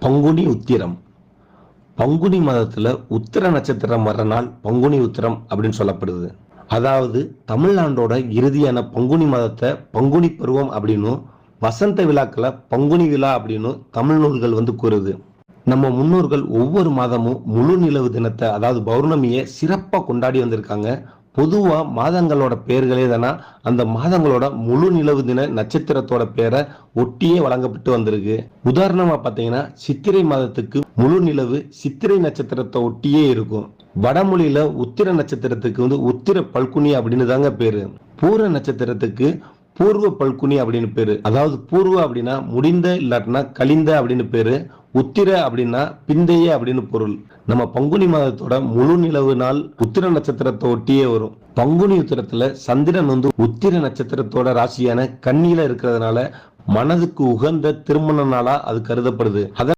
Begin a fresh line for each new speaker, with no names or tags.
பங்குனி உத்திரம். பங்குனி மாதத்துல உத்திர நட்சத்திரம் வர்ற நாள் பங்குனி உத்திரம் அப்படின்னு சொல்லப்படுது. அதாவது தமிழ்நாடோட இறுதியான பங்குனி மாதத்தை பங்குனி பருவம் அப்படின்னும், வசந்த விழாக்களை பங்குனி விழா அப்படின்னு தமிழ் நூல்கள் கூறுது. நம்ம முன்னோர்கள் ஒவ்வொரு மாதமும் முழு நிலவு தினத்தை, அதாவது பௌர்ணமியை சிறப்பா கொண்டாடி வந்திருக்காங்க. பொதுவா மாதங்களோட பெயர்களே தானா அந்த மாதங்களோட முழு நிலவு தின நட்சத்திரத்தோட பேரை ஒட்டியே வழங்கப்பட்டு வந்திருக்கு. உதாரணமா பாத்தீங்கன்னா, சித்திரை மாதத்துக்கு முழு நிலவு சித்திரை நட்சத்திரத்தை ஒட்டியே இருக்கும். வடமொழியில உத்திர நட்சத்திரத்துக்கு உத்திர பல்குனி அப்படின்னு தாங்க பேரு. பூர நட்சத்திரத்துக்கு பூர்வ பல்குனி அப்படின்னு பேரு. அதாவது பூர்வ அப்படின்னா முடிந்த, இல்லாட்டினா கழிந்த அப்படின்னு பேரு. உத்திர அப்படின்னா பிந்தைய அப்படின்னு பொருள். நம்ம பங்குனி மாதத்தோட முழு நிலவு நாள் உத்திர நட்சத்திரத்தை ஒட்டியே வரும். பங்குனி உத்திரத்துல சந்திரன் உத்திர நட்சத்திரத்தோட ராசியான கன்னியில இருக்கிறதுனால மனதுக்கு உகந்த திருமண நாளா அது கருதப்படுது.